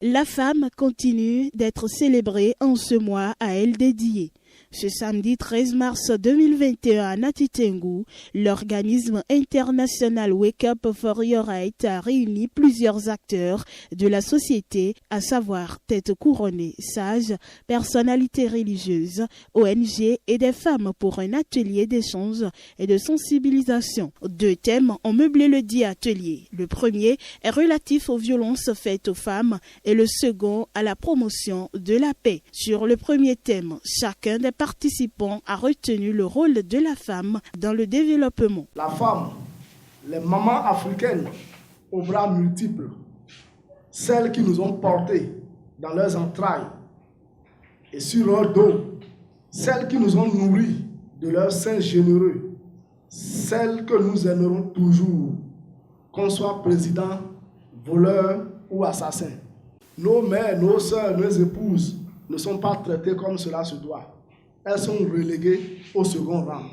La femme continue d'être célébrée en ce mois à elle dédié. Ce samedi 13 mars 2021 à Natitengu, l'organisme international Wake Up for Your Right a réuni plusieurs acteurs de la société, à savoir têtes couronnées, sages, personnalités religieuses, ONG et des femmes pour un atelier d'échange et de sensibilisation. 2 thèmes ont meublé le dit atelier. Le premier est relatif aux violences faites aux femmes et le second à la promotion de la paix. Sur le premier thème, chacun des participants a retenu le rôle de la femme dans le développement. La femme, les mamans africaines aux bras multiples, celles qui nous ont portés dans leurs entrailles et sur leur dos, celles qui nous ont nourris de leurs seins généreux, celles que nous aimerons toujours, qu'on soit président, voleur ou assassin. Nos mères, nos sœurs, nos épouses ne sont pas traitées comme cela se doit. Elles sont reléguées au second rang.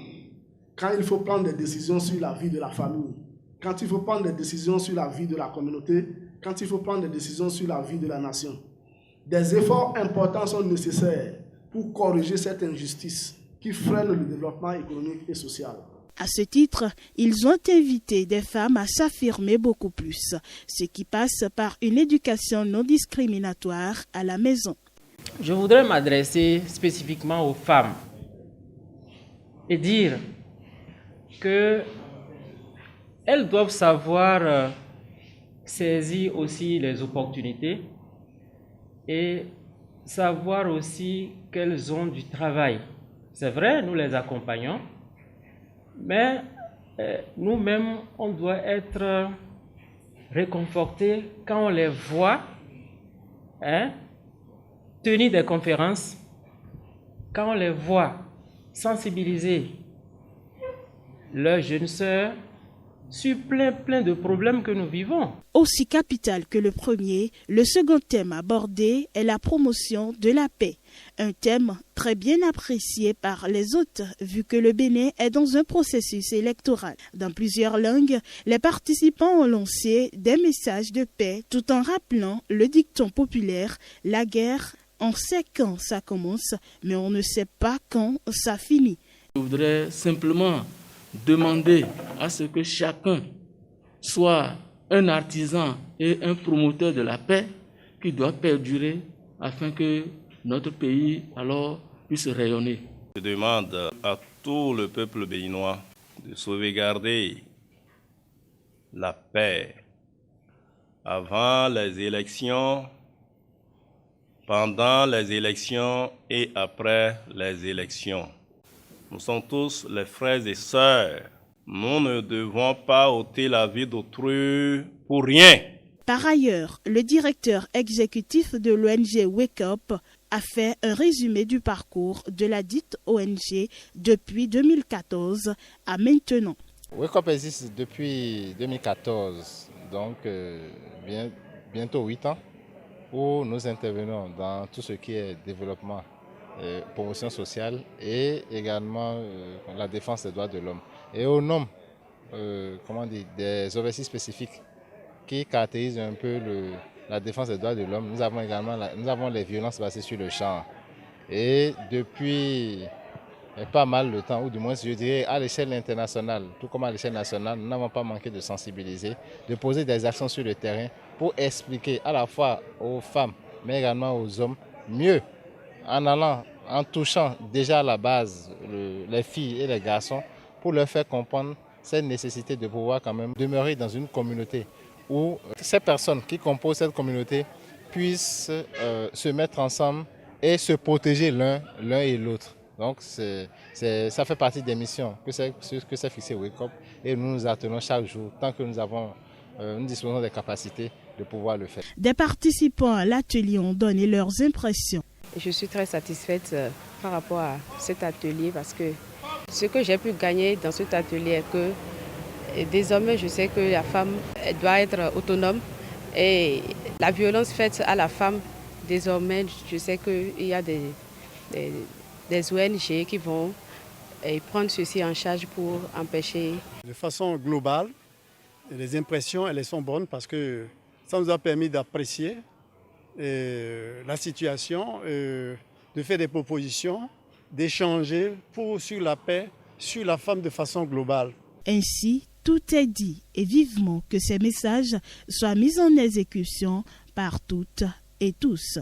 Quand il faut prendre des décisions sur la vie de la famille, quand il faut prendre des décisions sur la vie de la communauté, quand il faut prendre des décisions sur la vie de la nation. Des efforts importants sont nécessaires pour corriger cette injustice qui freine le développement économique et social. À ce titre, ils ont invité des femmes à s'affirmer beaucoup plus, ce qui passe par une éducation non discriminatoire à la maison. Je voudrais m'adresser spécifiquement aux femmes et dire qu'elles doivent savoir saisir aussi les opportunités et savoir aussi qu'elles ont du travail. C'est vrai, nous les accompagnons, mais nous-mêmes, on doit être réconfortés quand on les voit tenir des conférences, quand on les voit sensibiliser leurs jeunes sœurs sur plein de problèmes que nous vivons. Aussi capital que le premier, le second thème abordé est la promotion de la paix. Un thème très bien apprécié par les hôtes vu que le Bénin est dans un processus électoral. Dans plusieurs langues, les participants ont lancé des messages de paix tout en rappelant le dicton populaire « La guerre, on sait quand ça commence, mais on ne sait pas quand ça finit ». Je voudrais simplement demander à ce que chacun soit un artisan et un promoteur de la paix qui doit perdurer afin que notre pays alors puisse rayonner. Je demande à tout le peuple béninois de sauvegarder la paix avant les élections, pendant les élections et après les élections. Nous sommes tous les frères et sœurs. Nous ne devons pas ôter la vie d'autrui pour rien. Par ailleurs, le directeur exécutif de l'ONG Wake Up a fait un résumé du parcours de la dite ONG depuis 2014 à maintenant. Wake Up existe depuis 2014, donc bientôt 8 ans, où nous intervenons dans tout ce qui est développement, promotion sociale et également la défense des droits de l'homme. Et au nom des objectifs spécifiques qui caractérisent un peu la défense des droits de l'homme, nous avons les violences basées sur le genre. Et depuis pas mal de temps, ou du moins je dirais à l'échelle internationale, tout comme à l'échelle nationale, nous n'avons pas manqué de sensibiliser, de poser des actions sur le terrain pour expliquer à la fois aux femmes, mais également aux hommes, mieux en touchant déjà à la base les filles et les garçons, pour leur faire comprendre cette nécessité de pouvoir quand même demeurer dans une communauté où ces personnes qui composent cette communauté puissent se mettre ensemble et se protéger l'un et l'autre. Donc ça fait partie des missions que c'est fixé Wake Up et nous nous attenons chaque jour tant que nous disposons des capacités de pouvoir le faire. Des participants à l'atelier ont donné leurs impressions. Je suis très satisfaite par rapport à cet atelier parce que ce que j'ai pu gagner dans cet atelier est que désormais je sais que la femme doit être autonome et la violence faite à la femme, désormais je sais qu'il y a des ONG qui vont prendre ceci en charge pour empêcher. De façon globale, les impressions elles sont bonnes parce que ça nous a permis d'apprécier la situation, de faire des propositions, d'échanger sur la paix, sur la femme de façon globale. Ainsi, tout est dit et vivement que ces messages soient mis en exécution par toutes et tous.